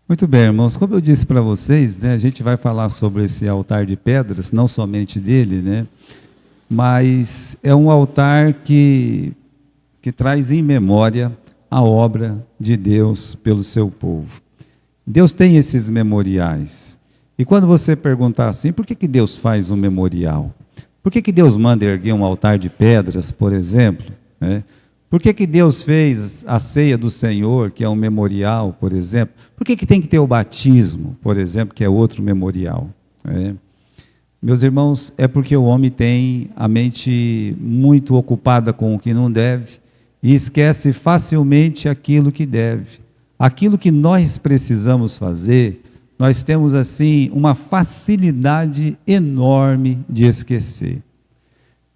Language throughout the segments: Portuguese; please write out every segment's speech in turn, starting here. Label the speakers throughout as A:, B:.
A: Muito bem, irmãos. Como eu disse para vocês, né, a gente vai falar sobre esse altar de pedras, não somente dele, né, mas é um altar que traz em memória a obra de Deus pelo seu povo. Deus tem esses memoriais. E quando você perguntar assim, por que Deus faz um memorial? Por que Deus manda erguer um altar de pedras, por exemplo, né? Por que Deus fez a ceia do Senhor, que é um memorial, por exemplo? Por que tem que ter o batismo, por exemplo, que é outro memorial? Meus irmãos, é porque o homem tem a mente muito ocupada com o que não deve e esquece facilmente aquilo que deve. Aquilo que nós precisamos fazer, nós temos assim uma facilidade enorme de esquecer.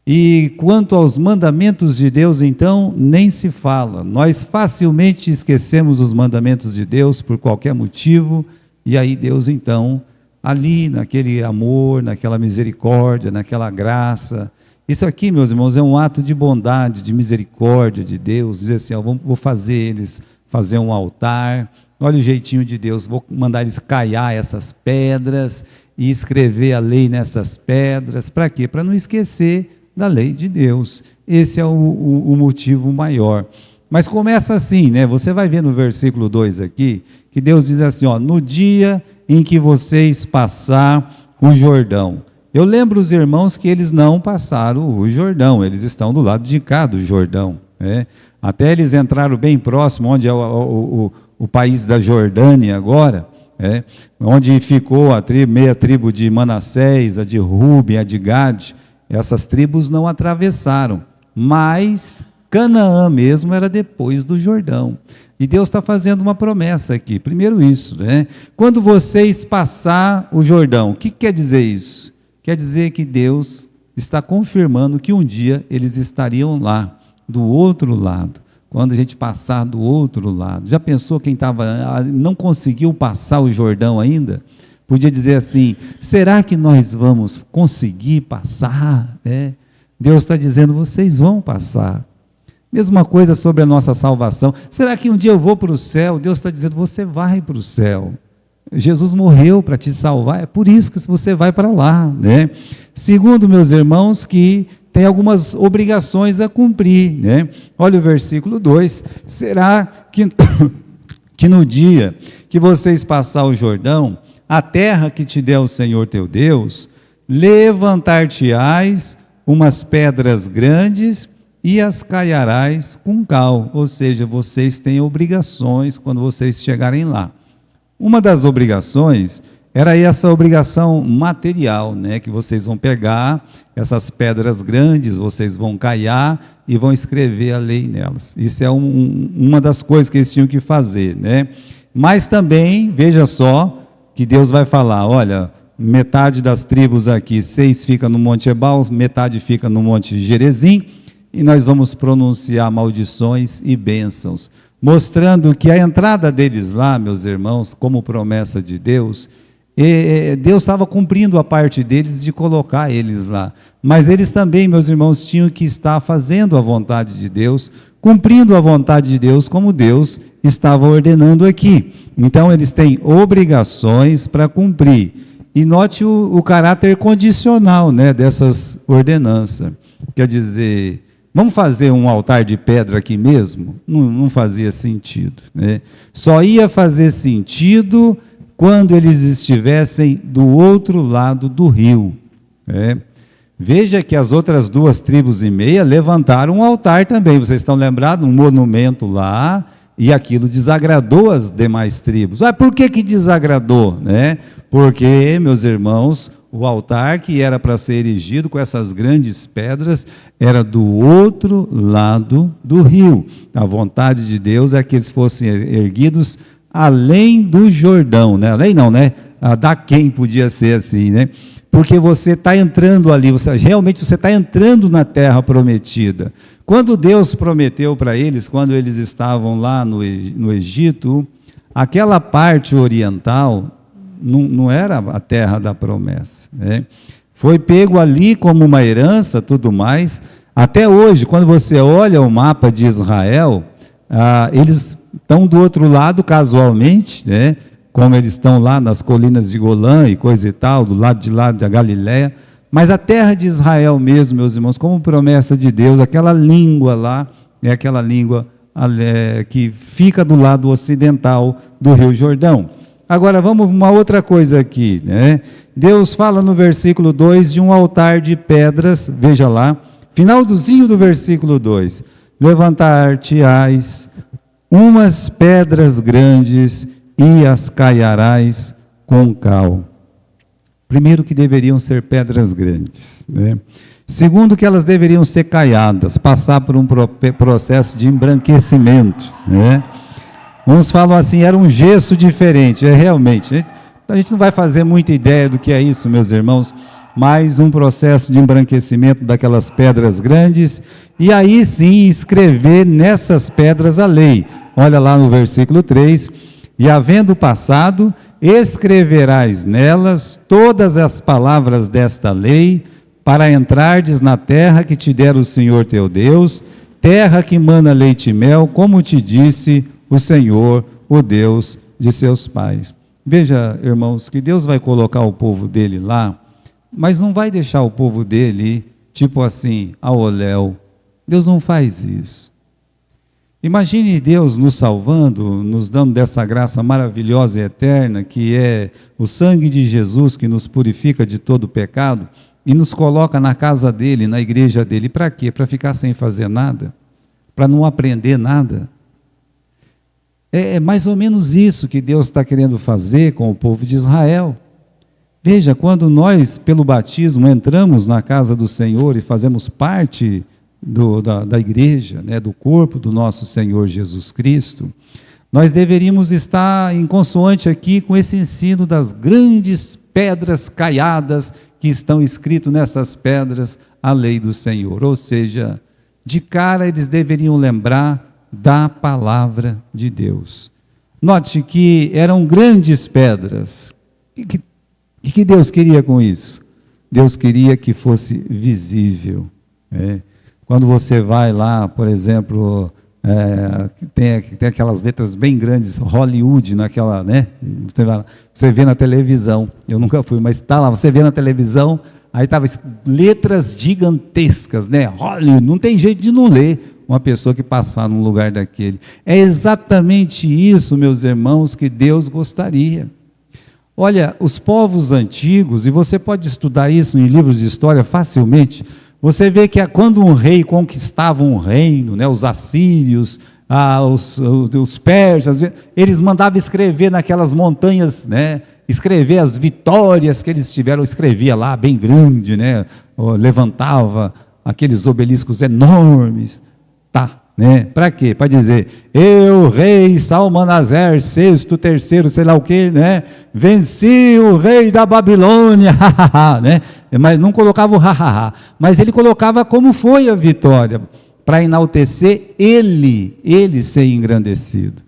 A: E quanto aos mandamentos de Deus, então, nem se fala. Nós facilmente esquecemos os mandamentos de Deus por qualquer motivo, e aí Deus, então, ali naquele amor, naquela misericórdia, naquela graça. Isso aqui, meus irmãos, é um ato de bondade, de misericórdia de Deus. Dizer assim, vou fazer eles fazer um altar. Olha o jeitinho de Deus, vou mandar eles caiar essas pedras e escrever a lei nessas pedras. Para quê? Para não esquecer da lei de Deus. Esse é o motivo maior. Mas começa assim, né? Você vai ver no versículo 2 aqui, que Deus diz assim, no dia em que vocês passar o Jordão. Eu lembro os irmãos que eles não passaram o Jordão, eles estão do lado de cá do Jordão. Até eles entraram bem próximo, onde é o país da Jordânia agora, onde ficou meia tribo de Manassés, a de Ruben, a de Gade. Essas tribos não atravessaram, mas Canaã mesmo era depois do Jordão. E Deus está fazendo uma promessa aqui. Primeiro isso, né? Quando vocês passar o Jordão, o que quer dizer isso? Quer dizer que Deus está confirmando que um dia eles estariam lá, do outro lado. Quando a gente passar do outro lado. Já pensou quem não conseguiu passar o Jordão ainda? Podia dizer assim, será que nós vamos conseguir passar? Deus está dizendo, vocês vão passar. Mesma coisa sobre a nossa salvação. Será que um dia eu vou para o céu? Deus está dizendo, você vai para o céu. Jesus morreu para te salvar, é por isso que você vai para lá. Segundo, meus irmãos, que tem algumas obrigações a cumprir. Olha o versículo 2. Será que no dia que vocês passar o Jordão, a terra que te der o Senhor teu Deus, levantar-te-ás umas pedras grandes e as caiarás com cal. Ou seja, vocês têm obrigações quando vocês chegarem lá. Uma das obrigações era essa obrigação material, que vocês vão pegar essas pedras grandes, vocês vão caiar e vão escrever a lei nelas. Isso é uma das coisas que eles tinham que fazer. Mas também, veja só, que Deus vai falar, olha, metade das tribos aqui, 6 fica no Monte Ebal, metade fica no Monte Gerezim, e nós vamos pronunciar maldições e bênçãos, mostrando que a entrada deles lá, meus irmãos, como promessa de Deus, Deus estava cumprindo a parte deles de colocar eles lá, mas eles também, meus irmãos, tinham que estar fazendo a vontade de Deus, cumprindo a vontade de Deus, como Deus estava ordenando aqui. Então, eles têm obrigações para cumprir. E note o caráter condicional, dessas ordenanças. Quer dizer, vamos fazer um altar de pedra aqui mesmo? Não fazia sentido. Só ia fazer sentido quando eles estivessem do outro lado do rio. Veja que as outras 2 tribos e meia levantaram um altar também. Vocês estão lembrados? Um monumento lá. E aquilo desagradou as demais tribos. Por que desagradou? Porque, meus irmãos, o altar que era para ser erigido com essas grandes pedras era do outro lado do rio. A vontade de Deus é que eles fossem erguidos além do Jordão. Além não, da quem podia ser assim, Porque você está entrando ali, realmente você está entrando na terra prometida. Quando Deus prometeu para eles, quando eles estavam lá no Egito, aquela parte oriental não era a terra da promessa. Foi pego ali como uma herança, tudo mais. Até hoje, quando você olha o mapa de Israel, eles estão do outro lado casualmente, como eles estão lá nas colinas de Golã e coisa e tal, do lado de lá da Galiléia, mas a terra de Israel mesmo, meus irmãos, como promessa de Deus, aquela língua lá, é aquela língua que fica do lado ocidental do Rio Jordão. Agora vamos uma outra coisa aqui, né? Deus fala no versículo 2 de um altar de pedras, veja lá, finalzinho do versículo 2, levantar-te-ás umas pedras grandes e as caiarás com cal. Primeiro, que deveriam ser pedras grandes, né? Segundo, que elas deveriam ser caiadas, passar por um processo de embranquecimento, né? Uns falam assim, era um gesso diferente, realmente, a gente não vai fazer muita ideia do que é isso, meus irmãos, mas um processo de embranquecimento daquelas pedras grandes, e aí sim escrever nessas pedras a lei. Olha lá no versículo 3, e havendo passado, escreverás nelas todas as palavras desta lei, para entrardes na terra que te der o Senhor teu Deus, terra que mana leite e mel, como te disse o Senhor, o Deus de seus pais. Veja, irmãos, que Deus vai colocar o povo dele lá, mas não vai deixar o povo dele, tipo assim, ao oléu. Deus não faz isso. Imagine Deus nos salvando, nos dando dessa graça maravilhosa e eterna, que é o sangue de Jesus que nos purifica de todo pecado, e nos coloca na casa dele, na igreja dele. Para quê? Para ficar sem fazer nada? Para não aprender nada? É mais ou menos isso que Deus está querendo fazer com o povo de Israel. Veja, quando nós, pelo batismo, entramos na casa do Senhor e fazemos parte da igreja, né, do corpo do nosso Senhor Jesus Cristo, nós deveríamos estar em consoante aqui com esse ensino das grandes pedras caiadas que estão escritas nessas pedras, a lei do Senhor. Ou seja, de cara eles deveriam lembrar da palavra de Deus. Note que eram grandes pedras. O que Deus queria com isso? Deus queria que fosse visível. Quando você vai lá, por exemplo, tem aquelas letras bem grandes, Hollywood, naquela, né? Você vê na televisão, eu nunca fui, mas está lá, você vê na televisão, aí estava letras gigantescas, né? Hollywood, não tem jeito de não ler uma pessoa que passar num lugar daquele. É exatamente isso, meus irmãos, que Deus gostaria. Olha, os povos antigos, e você pode estudar isso em livros de história facilmente, você vê que quando um rei conquistava um reino, né, os assírios, os persas, eles mandavam escrever naquelas montanhas, né, escrever as vitórias que eles tiveram, escrevia lá bem grande, né, levantava aqueles obeliscos enormes, né? Para quê? Para dizer, eu, rei Salmanaser, sexto, terceiro, sei lá o quê, né? Venci o rei da Babilônia, né? Mas não colocava o ha-ha-ha, mas ele colocava como foi a vitória, para enaltecer ele ser engrandecido.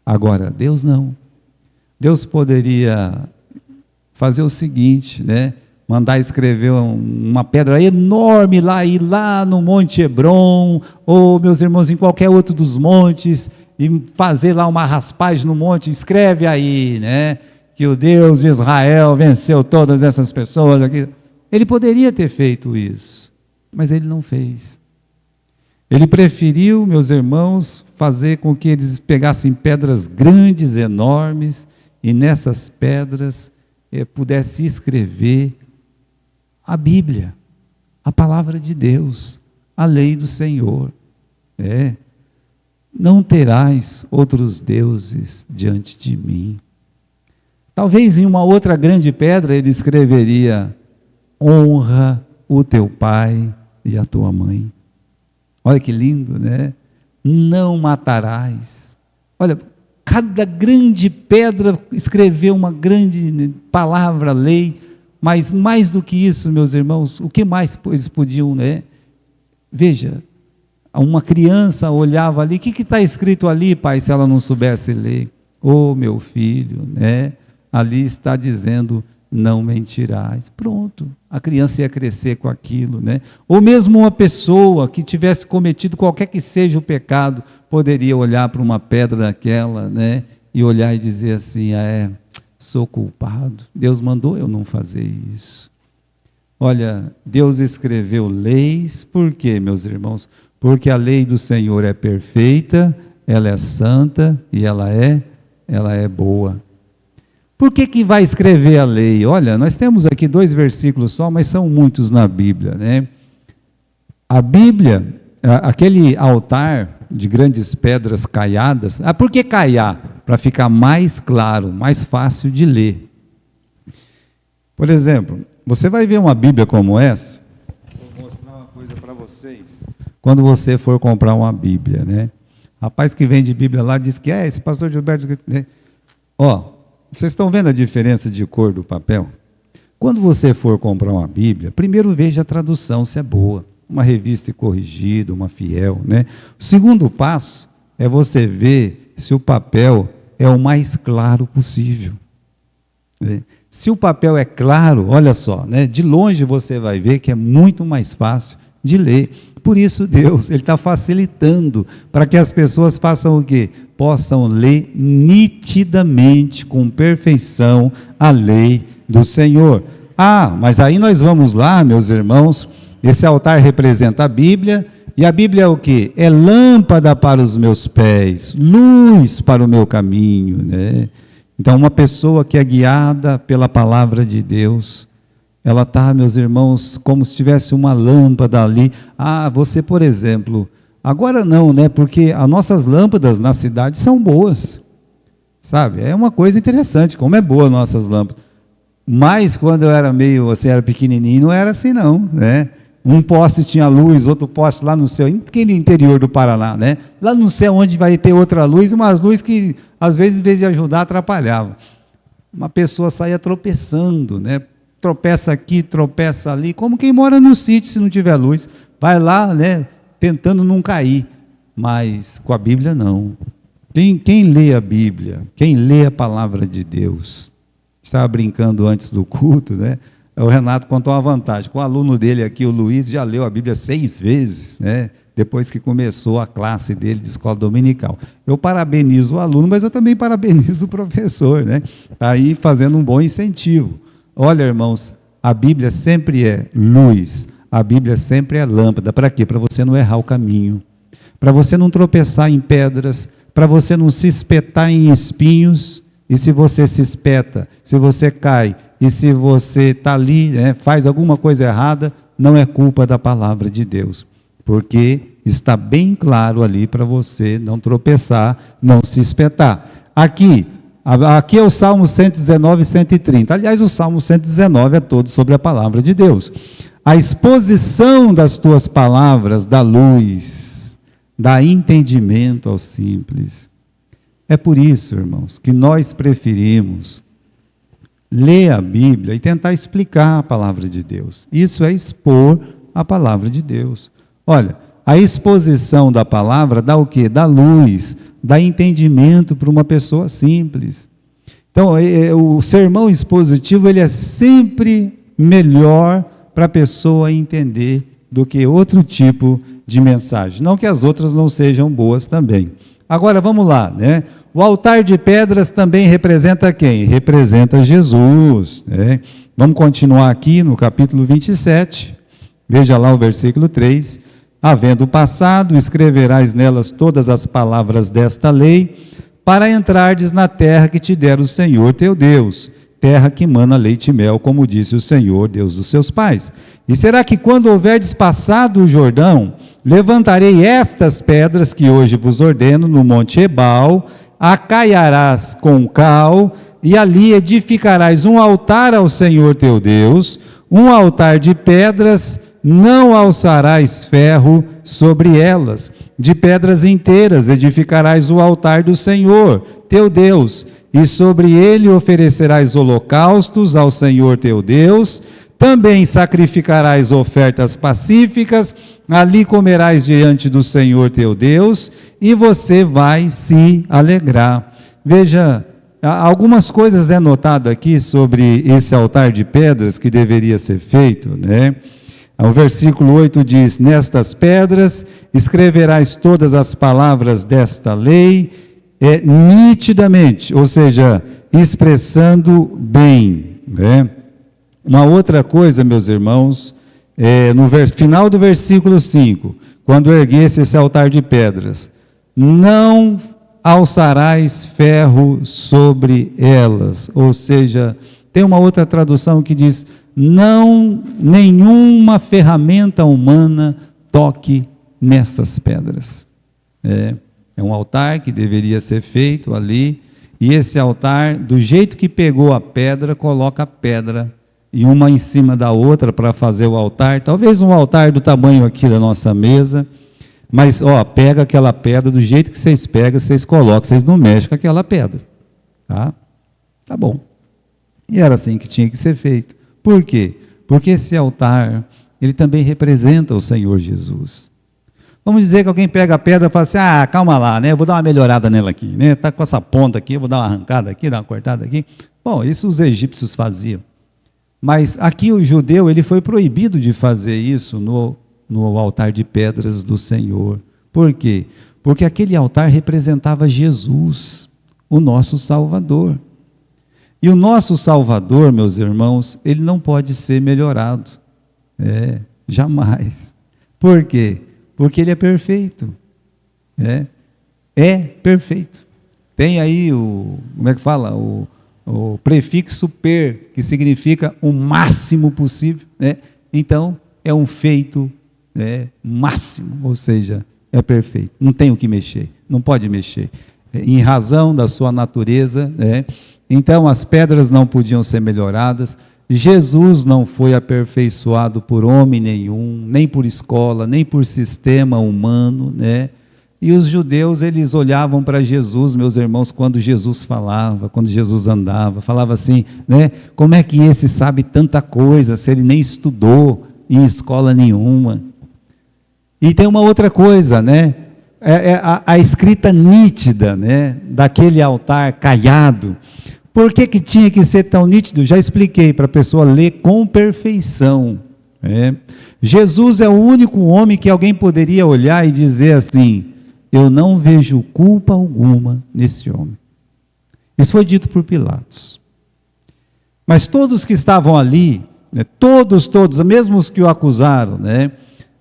A: Agora, Deus não. Deus poderia fazer o seguinte, né? Mandar escrever uma pedra enorme lá no Monte Hebron, ou, meus irmãos, em qualquer outro dos montes, e fazer lá uma raspagem no monte, escreve aí, né, que o Deus de Israel venceu todas essas pessoas aqui. Ele poderia ter feito isso, mas ele não fez. Ele preferiu, meus irmãos, fazer com que eles pegassem pedras grandes, enormes, e nessas pedras pudesse escrever a Bíblia, a palavra de Deus, a lei do Senhor. Não terás outros deuses diante de mim. Talvez em uma outra grande pedra ele escreveria, honra o teu pai e a tua mãe. Olha que lindo, né? Não matarás. Olha, cada grande pedra escreveu uma grande palavra, lei. Mas mais do que isso, meus irmãos, o que mais eles podiam, né? Veja, uma criança olhava ali, o que está escrito ali, pai, se ela não soubesse ler? Oh, meu filho, né? Ali está dizendo, não mentirás. Pronto, a criança ia crescer com aquilo, né? Ou mesmo uma pessoa que tivesse cometido qualquer que seja o pecado, poderia olhar para uma pedra daquela, né? e olhar e dizer assim, sou culpado, Deus mandou eu não fazer isso. Olha, Deus escreveu leis, por quê, meus irmãos? Porque a lei do Senhor é perfeita, ela é santa e ela é boa. Por que vai escrever a lei? Olha, nós temos aqui 2 versículos só, mas são muitos na Bíblia, né? A Bíblia, aquele altar de grandes pedras caiadas, por que caiar? Para ficar mais claro, mais fácil de ler. Por exemplo, você vai ver uma Bíblia como essa, vou mostrar uma coisa para vocês, quando você for comprar uma Bíblia, né? Rapaz que vende Bíblia lá diz que esse pastor Gilberto, né? Vocês estão vendo a diferença de cor do papel? Quando você for comprar uma Bíblia, primeiro veja a tradução, se é boa, uma revista corrigida, uma fiel, né? O segundo passo é você ver se o papel é o mais claro possível, né? Se o papel é claro, olha só, né? De longe você vai ver que é muito mais fácil de ler. Por isso Deus, Ele está facilitando para que as pessoas façam o quê? Possam ler nitidamente, com perfeição, a lei do Senhor. Mas aí nós vamos lá, meus irmãos, esse altar representa a Bíblia, e a Bíblia é o quê? É lâmpada para os meus pés, luz para o meu caminho, né? Então, uma pessoa que é guiada pela palavra de Deus, ela está, meus irmãos, como se tivesse uma lâmpada ali. Você, por exemplo, agora não, né? Porque as nossas lâmpadas na cidade são boas, sabe? É uma coisa interessante, como é boa as nossas lâmpadas. Mas quando eu era era pequenininho, não era assim não, né? Um poste tinha luz, outro poste lá no céu, naquele interior do Paraná, né? Lá no céu onde vai ter outra luz, umas luzes que às vezes, em vez de ajudar, atrapalhava. Uma pessoa saía tropeçando, né? Tropeça aqui, tropeça ali, como quem mora no sítio se não tiver luz, vai lá, né? Tentando não cair, mas com a Bíblia não. Quem lê a Bíblia, quem lê a palavra de Deus, estava brincando antes do culto, né? O Renato contou uma vantagem, com o aluno dele aqui, o Luiz, já leu a Bíblia 6 vezes, né? Depois que começou a classe dele de escola dominical. Eu parabenizo o aluno, mas eu também parabenizo o professor, né? Está aí fazendo um bom incentivo. Olha, irmãos, a Bíblia sempre é luz, a Bíblia sempre é lâmpada. Para quê? Para você não errar o caminho, para você não tropeçar em pedras, para você não se espetar em espinhos. E se você se espeta, se você cai, e se você está ali, né, faz alguma coisa errada, não é culpa da palavra de Deus, porque está bem claro ali para você não tropeçar, não se espetar. Aqui é o Salmo 119 e 130. Aliás, o Salmo 119 é todo sobre a palavra de Deus. A exposição das tuas palavras dá luz, dá entendimento ao simples. É por isso, irmãos, que nós preferimos ler a Bíblia e tentar explicar a palavra de Deus. Isso é expor a palavra de Deus. Olha, a exposição da palavra dá o quê? Dá luz, dá entendimento para uma pessoa simples. Então, o sermão expositivo, ele é sempre melhor para a pessoa entender do que outro tipo de mensagem. Não que as outras não sejam boas também. Agora, vamos lá, né? O altar de pedras também representa quem? Representa Jesus, né? Vamos continuar aqui no capítulo 27, veja lá o versículo 3. Havendo passado, escreverás nelas todas as palavras desta lei, para entrardes na terra que te der o Senhor teu Deus, terra que mana leite e mel, como disse o Senhor, Deus dos seus pais. E será que quando houverdes passado o Jordão, levantarei estas pedras que hoje vos ordeno no monte Ebal, acaiarás com cal, e ali edificarás um altar ao Senhor teu Deus, um altar de pedras, não alçarás ferro sobre elas, de pedras inteiras edificarás o altar do Senhor teu Deus, e sobre ele oferecerás holocaustos ao Senhor teu Deus, também sacrificarás ofertas pacíficas, ali comerás diante do Senhor teu Deus, e você vai se alegrar. Veja, algumas coisas é notado aqui sobre esse altar de pedras que deveria ser feito, né? O versículo 8 diz: nestas pedras escreverás todas as palavras desta lei, nitidamente, ou seja, expressando bem, né? Uma outra coisa, meus irmãos, no final do versículo 5, quando erguesse esse altar de pedras, não alçarás ferro sobre elas, ou seja, tem uma outra tradução que diz, não, nenhuma ferramenta humana toque nessas pedras. É um altar que deveria ser feito ali, e esse altar, do jeito que pegou a pedra, coloca a pedra e uma em cima da outra para fazer o altar, talvez um altar do tamanho aqui da nossa mesa, mas pega aquela pedra do jeito que vocês pegam, vocês colocam, vocês não mexem com aquela pedra, tá bom. E era assim que tinha que ser feito. Por quê? Porque esse altar, ele também representa o Senhor Jesus. Vamos dizer que alguém pega a pedra e fala assim, calma lá, né? Eu vou dar uma melhorada nela aqui, né? Está com essa ponta aqui, eu vou dar uma arrancada aqui, dar uma cortada aqui. Bom, isso os egípcios faziam. Mas aqui o judeu, ele foi proibido de fazer isso no altar de pedras do Senhor. Por quê? Porque aquele altar representava Jesus, o nosso Salvador. E o nosso Salvador, meus irmãos, ele não pode ser melhorado. Jamais. Por quê? Porque ele é perfeito. É perfeito. Tem aí como é que fala? O prefixo per, que significa o máximo possível. Então, é um feito máximo, ou seja, é perfeito. Não tem o que mexer, não pode mexer. Em razão da sua natureza, então as pedras não podiam ser melhoradas. Jesus não foi aperfeiçoado por homem nenhum, nem por escola, nem por sistema humano, E os judeus, eles olhavam para Jesus, meus irmãos, quando Jesus falava, quando Jesus andava, falava assim, como é que esse sabe tanta coisa, se ele nem estudou em escola nenhuma? E tem uma outra coisa, a escrita nítida, daquele altar caiado. Por que tinha que ser tão nítido? Já expliquei, para a pessoa ler com perfeição. Jesus é o único homem que alguém poderia olhar e dizer assim, eu não vejo culpa alguma nesse homem. Isso foi dito por Pilatos. Mas todos que estavam ali, todos, mesmo os que o acusaram,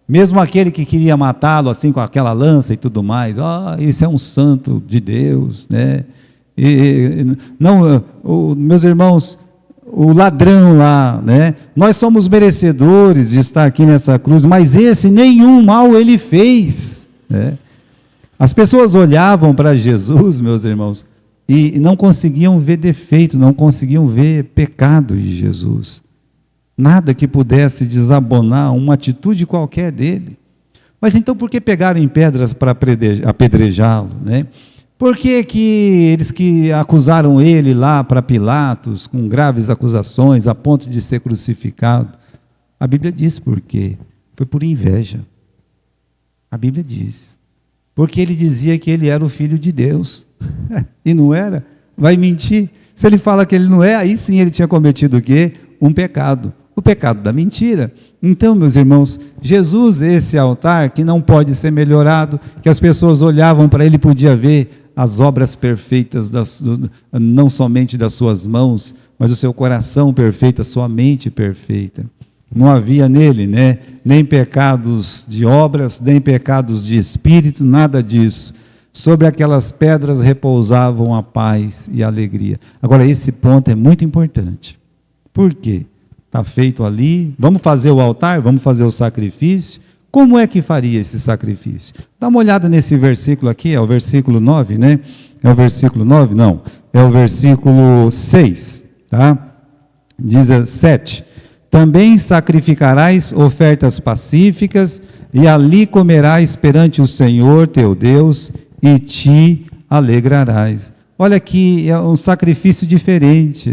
A: mesmo aquele que queria matá-lo assim com aquela lança e tudo mais, esse é um santo de Deus, meus irmãos, o ladrão lá, nós somos merecedores de estar aqui nessa cruz, mas esse nenhum mal ele fez, As pessoas olhavam para Jesus, meus irmãos, e não conseguiam ver defeito, não conseguiam ver pecado de Jesus, nada que pudesse desabonar uma atitude qualquer dele. Mas então por que pegaram em pedras para apedrejá-lo, Por que eles que acusaram ele lá para Pilatos, com graves acusações, a ponto de ser crucificado? A Bíblia diz por quê. Foi por inveja. A Bíblia diz. Porque ele dizia que ele era o Filho de Deus. E não era? Vai mentir? Se ele fala que ele não é, aí sim ele tinha cometido o quê? Um pecado. O pecado da mentira. Então, meus irmãos, Jesus, esse altar que não pode ser melhorado, que as pessoas olhavam para ele e podia ver as obras perfeitas, não somente das suas mãos, mas o seu coração perfeito, a sua mente perfeita. Não havia nele, nem pecados de obras, nem pecados de espírito, nada disso. Sobre aquelas pedras repousavam a paz e a alegria. Agora, esse ponto é muito importante. Por quê? Está feito ali, vamos fazer o altar, vamos fazer o sacrifício. Como é que faria esse sacrifício? Dá uma olhada nesse versículo aqui, é o versículo 9, É o versículo 9? Não, é o versículo 6, tá? Diz 7. Também sacrificarás ofertas pacíficas, e ali comerás perante o Senhor teu Deus, e te alegrarás. Olha aqui, é um sacrifício diferente,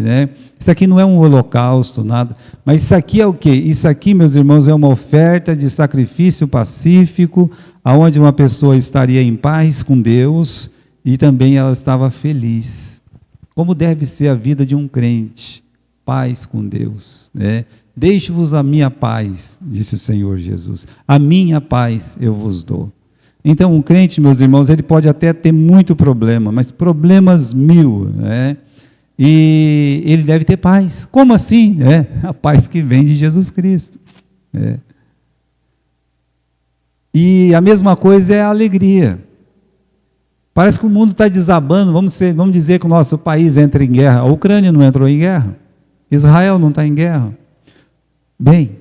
A: Isso aqui não é um holocausto, nada. Mas isso aqui é o quê? Isso aqui, meus irmãos, é uma oferta de sacrifício pacífico, aonde uma pessoa estaria em paz com Deus e também ela estava feliz. Como deve ser a vida de um crente? Paz com Deus, Deixo-vos a minha paz, disse o Senhor Jesus. A minha paz eu vos dou. Então, um crente, meus irmãos, ele pode até ter muito problema, mas problemas mil, né? E ele deve ter paz. Como assim? Né? A paz que vem de Jesus Cristo. Né? E a mesma coisa é a alegria. Parece que o mundo está desabando, vamos dizer que o nosso país entra em guerra. A Ucrânia não entrou em guerra. Israel não está em guerra. Bem,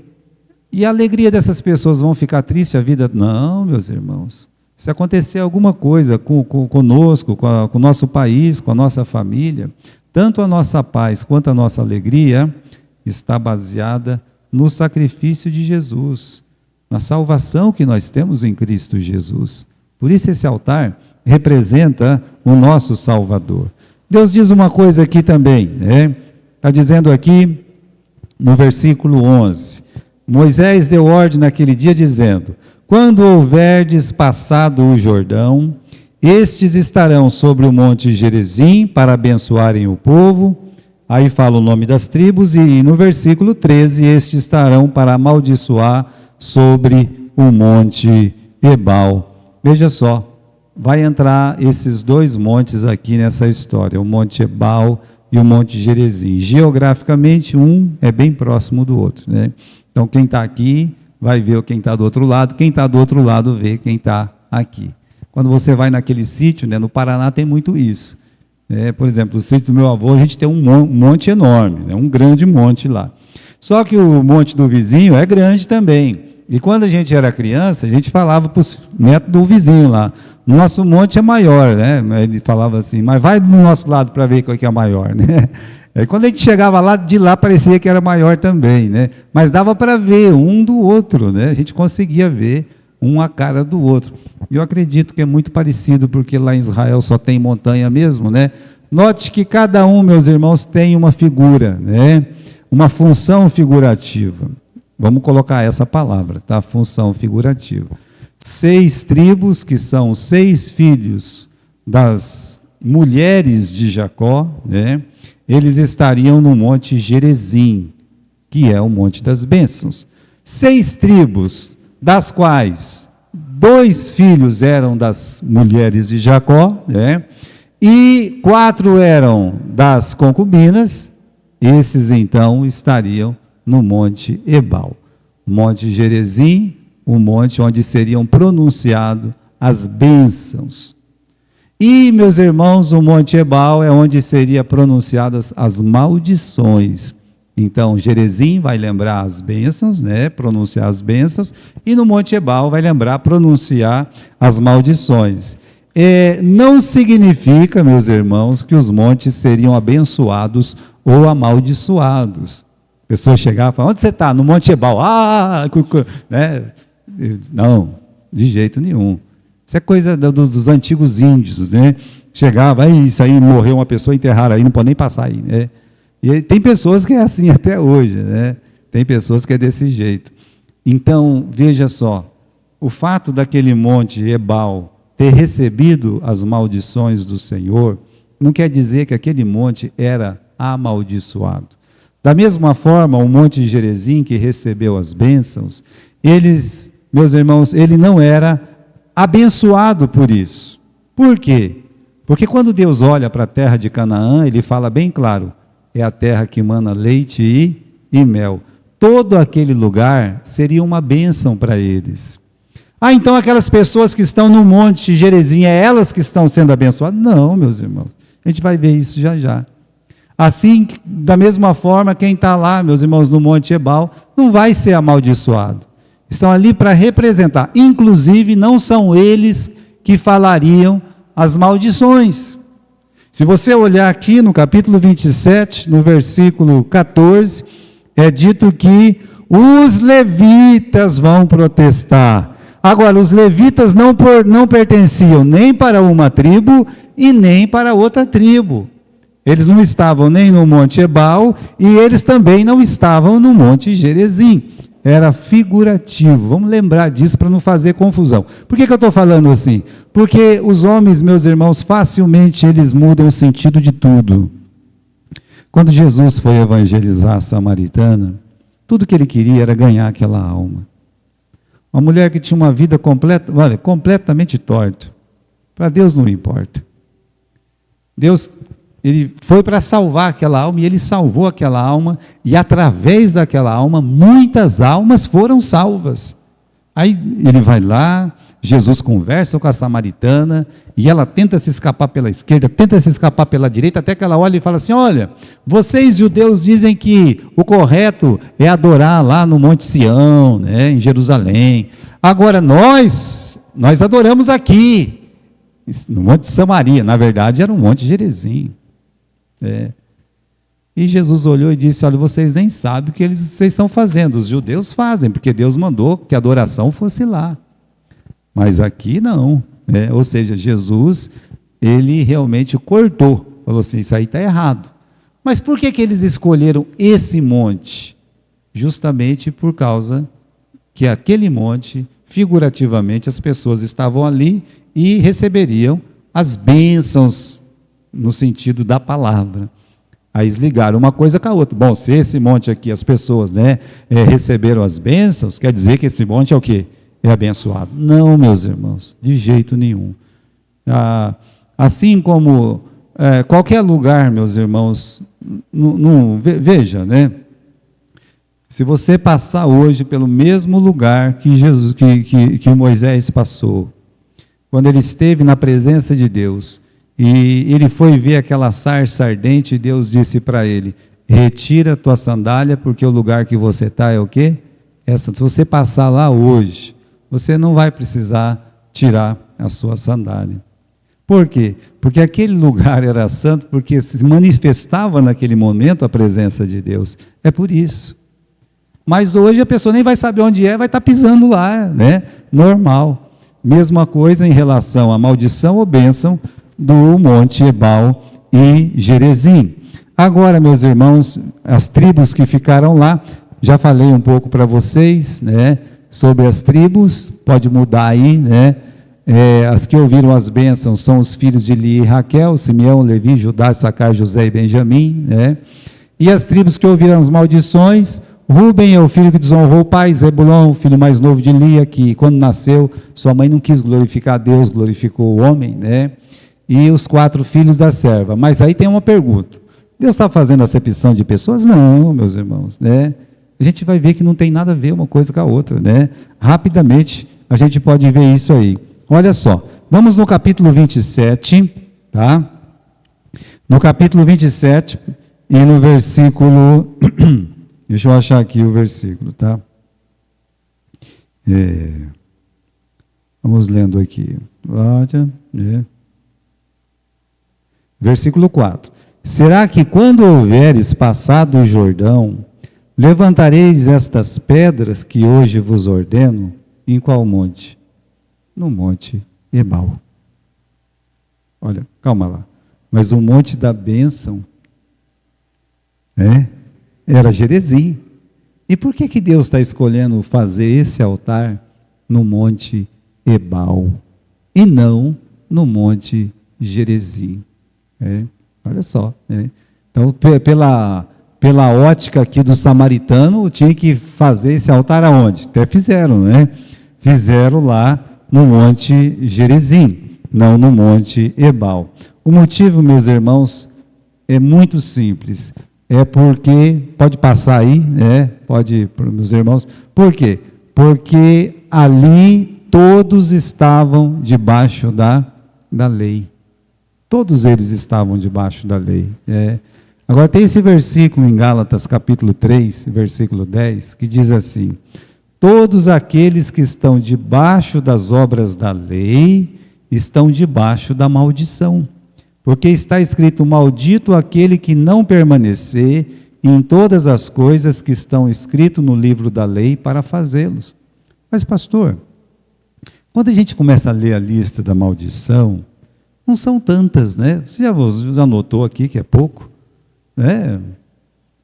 A: e a alegria dessas pessoas vão ficar tristes a vida? Não, meus irmãos. Se acontecer alguma coisa conosco, com o nosso país, com a nossa família, tanto a nossa paz quanto a nossa alegria está baseada no sacrifício de Jesus, na salvação que nós temos em Cristo Jesus. Por isso esse altar representa o nosso Salvador. Deus diz uma coisa aqui também, né? Está dizendo aqui no versículo 11, Moisés deu ordem naquele dia dizendo, quando houverdes passado o Jordão, estes estarão sobre o monte Gerizim para abençoarem o povo. Aí fala o nome das tribos e no versículo 13, estes estarão para amaldiçoar sobre o monte Ebal. Veja só, vai entrar esses dois montes aqui nessa história, o monte Ebal e o monte Gerizim. Geograficamente, um é bem próximo do outro, né? Então, quem está aqui vai ver quem está do outro lado, quem está do outro lado vê quem está aqui. Quando você vai naquele sítio, né, no Paraná tem muito isso. Por exemplo, o sítio do meu avô, a gente tem um monte enorme, né, um grande monte lá. Só que o monte do vizinho é grande também. E quando a gente era criança, a gente falava para os netos do vizinho lá, nosso monte é maior, né? Ele falava assim, mas vai do nosso lado para ver qual que é maior, né? Aí, quando a gente chegava lá, de lá parecia que era maior também, né? Mas dava para ver um do outro, né? A gente conseguia ver um a cara do outro. Eu acredito que é muito parecido, porque lá em Israel só tem montanha mesmo, né? Note que cada um, meus irmãos, tem uma figura, né? Uma função figurativa. Vamos colocar essa palavra, tá? Função figurativa. 6 tribos, que são 6 filhos das mulheres de Jacó, né? Eles estariam no monte Gerizim, que é o monte das bênçãos. 6 tribos, das quais 2 filhos eram das mulheres de Jacó, né? E 4 eram das concubinas. Esses então estariam no monte Ebal. Monte Gerizim, o monte onde seriam pronunciadas as bênçãos. E, meus irmãos, o monte Ebal é onde seriam pronunciadas as maldições. Então, Gerizim vai lembrar as bênçãos, né? Pronunciar as bênçãos, e no monte Ebal vai lembrar pronunciar as maldições. Não significa, meus irmãos, que os montes seriam abençoados ou amaldiçoados. A pessoa chegava e falava, onde você está? No monte Ebal. Né? Não, de jeito nenhum. Isso é coisa dos antigos índios, né? Chegava, isso aí morreu uma pessoa, enterraram aí, não pode nem passar aí, né? E tem pessoas que é assim até hoje, né? Tem pessoas que é desse jeito. Então, veja só, o fato daquele monte Ebal ter recebido as maldições do Senhor, não quer dizer que aquele monte era amaldiçoado. Da mesma forma, o monte Gerizim, que recebeu as bênçãos, meus irmãos, ele não era abençoado por isso. Por quê? Porque quando Deus olha para a terra de Canaã, ele fala bem claro, é a terra que emana leite e mel. Todo aquele lugar seria uma bênção para eles. Então aquelas pessoas que estão no monte Gerizim, é elas que estão sendo abençoadas? Não, meus irmãos, a gente vai ver isso já já. Assim, da mesma forma, quem está lá, meus irmãos, no monte Ebal, não vai ser amaldiçoado. Estão ali para representar. Inclusive, não são eles que falariam as maldições. Se você olhar aqui no capítulo 27, no versículo 14, é dito que os levitas vão protestar. Agora, os levitas não pertenciam nem para uma tribo e nem para outra tribo. Eles não estavam nem no monte Ebal e eles também não estavam no monte Gerizim. Era figurativo. Vamos lembrar disso para não fazer confusão. Por que eu estou falando assim? Porque os homens, meus irmãos, facilmente eles mudam o sentido de tudo. Quando Jesus foi evangelizar a samaritana, tudo que ele queria era ganhar aquela alma. Uma mulher que tinha uma vida completamente torta. Para Deus não importa. Deus, ele foi para salvar aquela alma, e ele salvou aquela alma, e através daquela alma, muitas almas foram salvas. Aí ele vai lá, Jesus conversa com a samaritana, e ela tenta se escapar pela esquerda, tenta se escapar pela direita, até que ela olha e fala assim: olha, vocês judeus dizem que o correto é adorar lá no Monte Sião, né, em Jerusalém. Agora nós adoramos aqui, no Monte Samaria. Na verdade era um Monte Gerizim. E Jesus olhou e disse: olha, vocês nem sabem o que vocês estão fazendo. Os judeus fazem, porque Deus mandou que a adoração fosse lá. Mas aqui não. Ou seja, Jesus, ele realmente cortou. Falou assim: isso aí está errado. Mas por que eles escolheram esse monte? Justamente por causa que aquele monte, figurativamente, as pessoas estavam ali e receberiam as bênçãos no sentido da palavra. Aí eles ligaram uma coisa com a outra. Bom, se esse monte aqui, as pessoas receberam as bênçãos, quer dizer que esse monte é o quê? É abençoado. Não, meus irmãos, de jeito nenhum. Assim como qualquer lugar, meus irmãos, veja, né? Se você passar hoje pelo mesmo lugar que Jesus, que Moisés passou, quando ele esteve na presença de Deus, e ele foi ver aquela sarça ardente, e Deus disse para ele: retira a tua sandália, porque o lugar que você está é o quê? Se você passar lá hoje, você não vai precisar tirar a sua sandália. Por quê? Porque aquele lugar era santo, porque se manifestava naquele momento a presença de Deus. É por isso. Mas hoje a pessoa nem vai saber onde vai estar pisando lá, né? Normal. Mesma coisa em relação à maldição ou bênção do Monte Ebal e Gerizim. Agora, meus irmãos, as tribos que ficaram lá, já falei um pouco para vocês, né, sobre as tribos, pode mudar aí, né? As que ouviram as bênçãos são os filhos de Lia e Raquel, Simeão, Levi, Judá, Issacar, José e Benjamim, né? E as tribos que ouviram as maldições: Rúben é o filho que desonrou o pai, Zebulon, o filho mais novo de Lia, que quando nasceu, sua mãe não quis glorificar a Deus, glorificou o homem, né? E os 4 filhos da serva. Mas aí tem uma pergunta: Deus está fazendo acepção de pessoas? Não, meus irmãos, né? A gente vai ver que não tem nada a ver uma coisa com a outra, né? Rapidamente a gente pode ver isso aí. Olha só, vamos no capítulo 27, tá? No capítulo 27 e no versículo... Deixa eu achar aqui o versículo, tá? Vamos lendo aqui. Versículo 4. Será que quando houveres passado o Jordão, levantareis estas pedras que hoje vos ordeno? Em qual monte? No Monte Ebal. Olha, calma lá. Mas o monte da bênção, era Gerizim. E por que Deus está escolhendo fazer esse altar no Monte Ebal e não no Monte Gerizim? Olha só. Então, pela ótica aqui do samaritano, tinha que fazer esse altar aonde? Até fizeram, né? Fizeram lá no Monte Gerizim, não no Monte Ebal. O motivo, meus irmãos, é muito simples. Porque, pode passar aí, pode, meus irmãos, por quê? Porque ali todos estavam debaixo da lei. Todos eles estavam debaixo da lei. Agora tem esse versículo em Gálatas capítulo 3, versículo 10, que diz assim: todos aqueles que estão debaixo das obras da lei estão debaixo da maldição. Porque está escrito: maldito aquele que não permanecer em todas as coisas que estão escritas no livro da lei para fazê-los. Mas, pastor, quando a gente começa a ler a lista da maldição, não são tantas, né? Você já notou aqui que é pouco?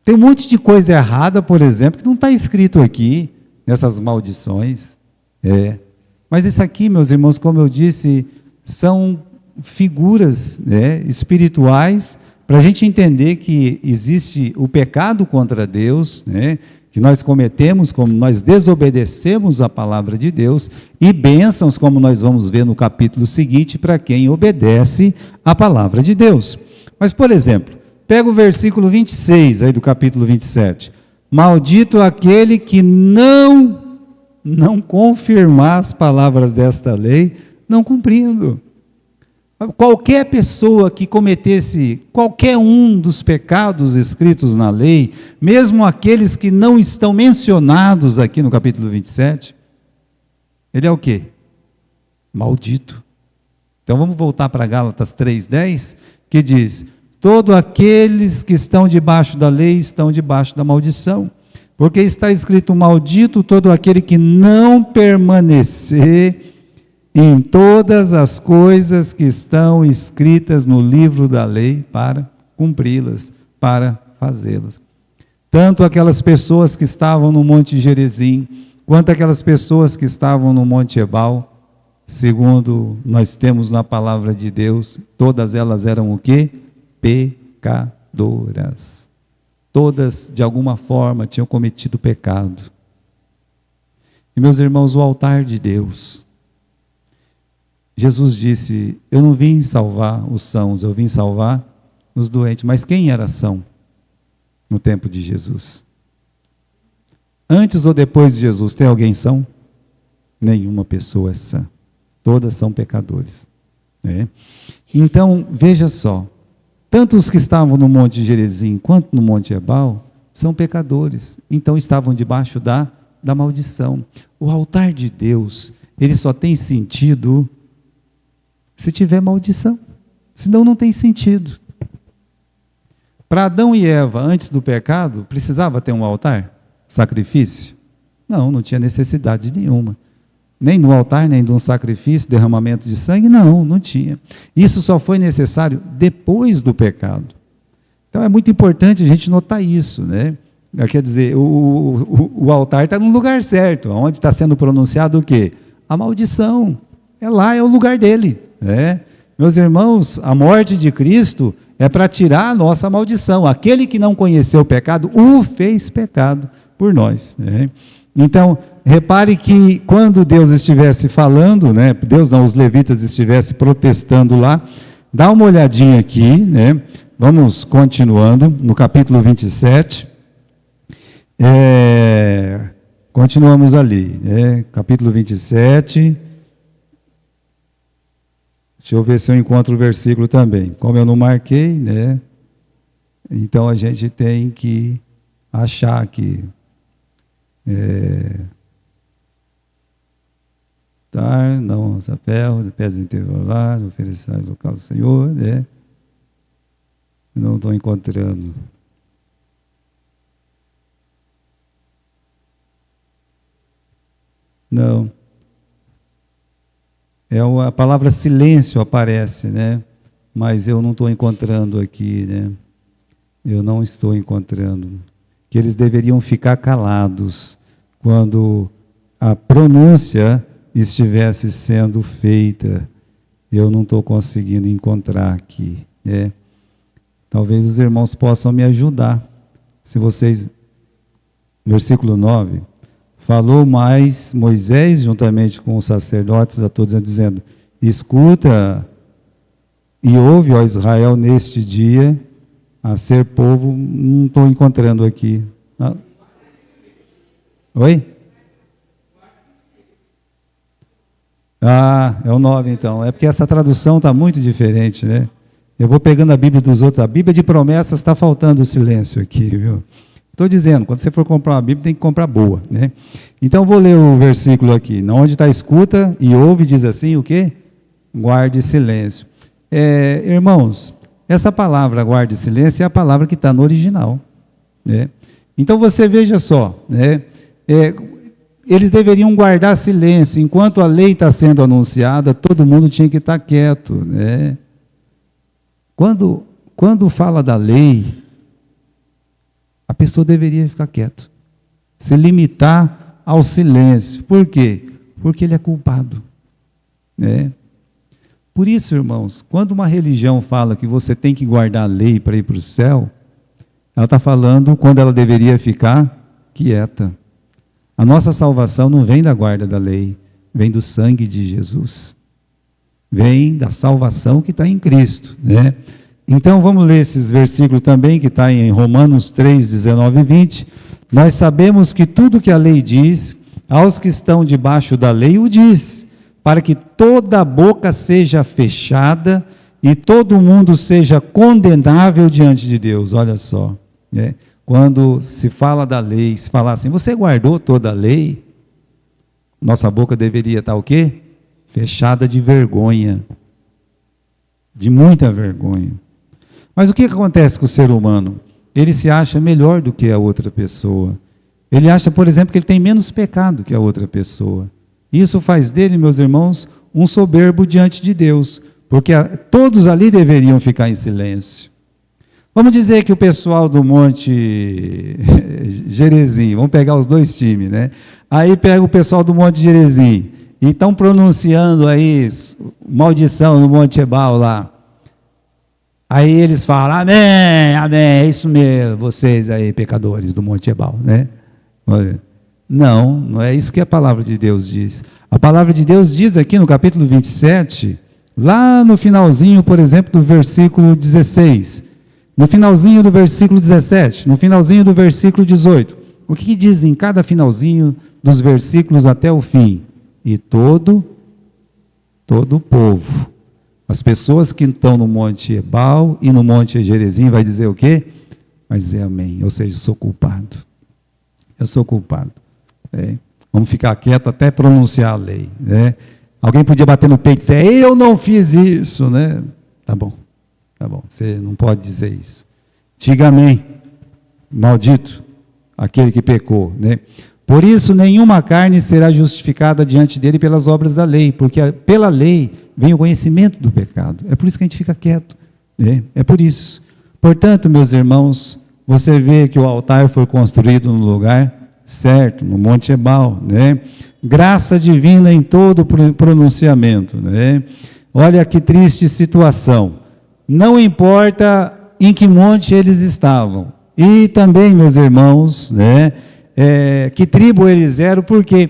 A: Tem um monte de coisa errada, por exemplo, que não está escrito aqui, nessas maldições. Mas isso aqui, meus irmãos, como eu disse, são figuras espirituais para a gente entender que existe o pecado contra Deus, que nós cometemos, como nós desobedecemos a palavra de Deus, e bênçãos, como nós vamos ver no capítulo seguinte, para quem obedece a palavra de Deus. Mas, por exemplo, pega o versículo 26 aí do capítulo 27. Maldito aquele que não confirmar as palavras desta lei, não cumprindo. Qualquer pessoa que cometesse qualquer um dos pecados escritos na lei, mesmo aqueles que não estão mencionados aqui no capítulo 27, ele é o quê? Maldito. Então vamos voltar para Gálatas 3:10, que diz: todos aqueles que estão debaixo da lei estão debaixo da maldição, porque está escrito: maldito todo aquele que não permanecer em todas as coisas que estão escritas no livro da lei para cumpri-las, para fazê-las. Tanto aquelas pessoas que estavam no Monte Gerizim, quanto aquelas pessoas que estavam no Monte Ebal, segundo nós temos na palavra de Deus, todas elas eram o quê? Pecadoras. Todas, de alguma forma, tinham cometido pecado. E, meus irmãos, o altar de Deus, Jesus disse: eu não vim salvar os sãos, eu vim salvar os doentes. Mas quem era são no tempo de Jesus? Antes ou depois de Jesus, tem alguém são? Nenhuma pessoa é sã. Todas são pecadores. Né? Então, veja só, tanto os que estavam no Monte Gerizim, quanto no Monte Ebal, são pecadores. Então, estavam debaixo da maldição. O altar de Deus, ele só tem sentido se tiver maldição, senão não tem sentido. Para Adão e Eva, antes do pecado, precisava ter um altar? Sacrifício? Não tinha necessidade nenhuma. Nem no altar, nem de um sacrifício, derramamento de sangue, não tinha. Isso só foi necessário depois do pecado. Então é muito importante a gente notar isso, né? Quer dizer, o altar está no lugar certo, onde está sendo pronunciado o quê? A maldição. É lá, é o lugar dele. Meus irmãos, a morte de Cristo é para tirar a nossa maldição. Aquele que não conheceu o pecado, o fez pecado por nós. Então, repare que quando Deus estivesse falando, Deus não, os levitas estivessem protestando lá, dá uma olhadinha aqui, vamos continuando, no capítulo 27, continuamos ali, capítulo 27, deixa eu ver se eu encontro o versículo também. Como eu não marquei, então a gente tem que achar aqui. Não lança ferro, de pés intervalar, oferecer no local do Senhor, não estou encontrando. Não. A palavra silêncio aparece, mas eu não estou encontrando aqui, eu não estou encontrando. Que eles deveriam ficar calados quando a pronúncia estivesse sendo feita. Eu não estou conseguindo encontrar aqui. Talvez os irmãos possam me ajudar. Se vocês, versículo 9, falou mais Moisés juntamente com os sacerdotes a todos, dizendo: escuta e ouve, ó Israel, neste dia a ser povo. Não estou encontrando aqui. Oi? É o 9 então. É porque essa tradução está muito diferente, Eu vou pegando a Bíblia dos outros. A Bíblia de promessas está faltando o silêncio aqui, viu? Estou dizendo, quando você for comprar uma Bíblia, tem que comprar boa, Então, vou ler o versículo aqui. Onde está escuta e ouve, diz assim, o quê? Guarde silêncio. Irmãos, essa palavra guarde silêncio é a palavra que está no original. Então, você veja só, eles deveriam guardar silêncio. Enquanto a lei está sendo anunciada, todo mundo tinha que estar quieto. Quando fala da lei, a pessoa deveria ficar quieta, se limitar ao silêncio. Por quê? Porque ele é culpado. Por isso, irmãos, quando uma religião fala que você tem que guardar a lei para ir para o céu, ela está falando quando ela deveria ficar quieta. A nossa salvação não vem da guarda da lei, vem do sangue de Jesus. Vem da salvação que está em Cristo, né? Então vamos ler esses versículos também, que está em Romanos 3, 19 e 20. Nós sabemos que tudo que a lei diz, aos que estão debaixo da lei o diz, para que toda a boca seja fechada e todo mundo seja condenável diante de Deus. Olha só, né? Quando se fala da lei, se falar assim, você guardou toda a lei? Nossa boca deveria estar o quê? Fechada de vergonha, de muita vergonha. Mas o que acontece com o ser humano? Ele se acha melhor do que a outra pessoa. Ele acha, por exemplo, que ele tem menos pecado que a outra pessoa. Isso faz dele, meus irmãos, um soberbo diante de Deus, porque todos ali deveriam ficar em silêncio. Vamos dizer que o pessoal do Monte Gerezim, vamos pegar os dois times, né? Aí pega o pessoal do Monte Gerezim e estão pronunciando aí maldição no Monte Ebal lá. Aí eles falam, amém, amém, é isso mesmo, vocês aí, pecadores do Monte Ebal, né? Não, não é isso que a palavra de Deus diz. A palavra de Deus diz aqui no capítulo 27, lá no finalzinho, por exemplo, do versículo 16, no finalzinho do versículo 17, no finalzinho do versículo 18, o que diz em cada finalzinho dos versículos até o fim? E todo o povo, as pessoas que estão no Monte Ebal e no Monte Gerezim, vai dizer o quê? Vai dizer amém, ou seja, sou culpado. Eu sou culpado. Vamos ficar quieto até pronunciar a lei, né? Alguém podia bater no peito e dizer, eu não fiz isso, né? Tá bom, você não pode dizer isso. Diga amém, maldito aquele que pecou, né? Por isso nenhuma carne será justificada diante dele pelas obras da lei, porque pela lei vem o conhecimento do pecado. É por isso que a gente fica quieto, né? É por isso. Portanto, meus irmãos, você vê que o altar foi construído no lugar certo, no Monte Ebal, né? Graça divina em todo pronunciamento, né? Olha que triste situação. Não importa em que monte eles estavam. E também, meus irmãos, né? Que tribo eles eram, porque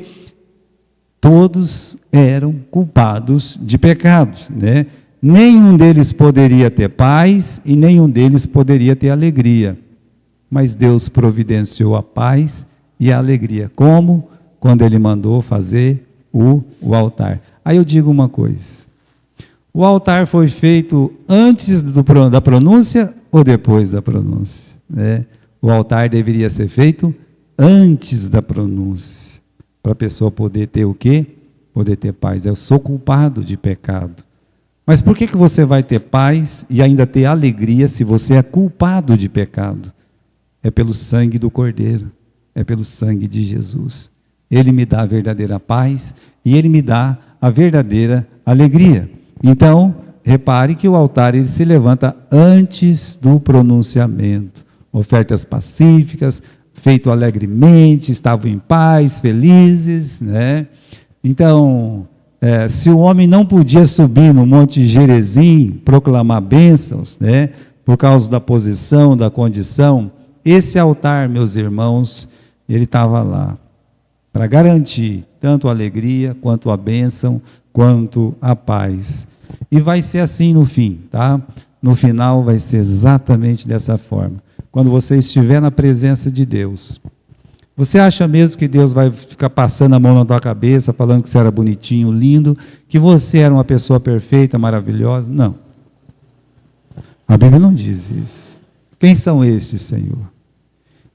A: todos eram culpados de pecado, né? Nenhum deles poderia ter paz e nenhum deles poderia ter alegria. Mas Deus providenciou a paz e a alegria. Como? Quando Ele mandou fazer o altar. Aí eu digo uma coisa. O altar foi feito antes da pronúncia ou depois da pronúncia? Né? O altar deveria ser feito antes da pronúncia. Para a pessoa poder ter o quê? Poder ter paz. Eu sou culpado de pecado. Mas por que você vai ter paz e ainda ter alegria se você é culpado de pecado? É pelo sangue do Cordeiro. É pelo sangue de Jesus. Ele me dá a verdadeira paz e Ele me dá a verdadeira alegria. Então, repare que o altar ele se levanta antes do pronunciamento. Ofertas pacíficas, feito alegremente, estavam em paz, felizes, né? Então, se o homem não podia subir no Monte Gerezim, proclamar bênçãos, né? Por causa da posição, da condição, esse altar, meus irmãos, ele estava lá, para garantir tanto a alegria, quanto a bênção, quanto a paz. E vai ser assim no fim, tá? No final vai ser exatamente dessa forma. Quando você estiver na presença de Deus, você acha mesmo que Deus vai ficar passando a mão na tua cabeça, falando que você era bonitinho, lindo, que você era uma pessoa perfeita, maravilhosa? Não. A Bíblia não diz isso. Quem são estes, Senhor?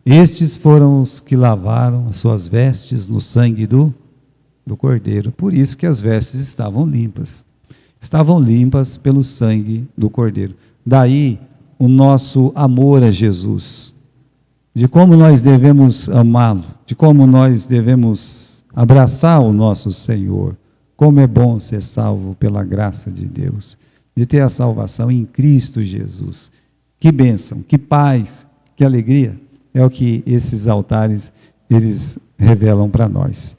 A: Estes foram os que lavaram as suas vestes no sangue do Cordeiro. Por isso que as vestes estavam limpas. Estavam limpas pelo sangue do Cordeiro. Daí o nosso amor a Jesus. De como nós devemos amá-lo. De como nós devemos abraçar o nosso Senhor. Como é bom ser salvo pela graça de Deus. De ter a salvação em Cristo Jesus. Que bênção, que paz, que alegria. É o que esses altares, eles revelam para nós.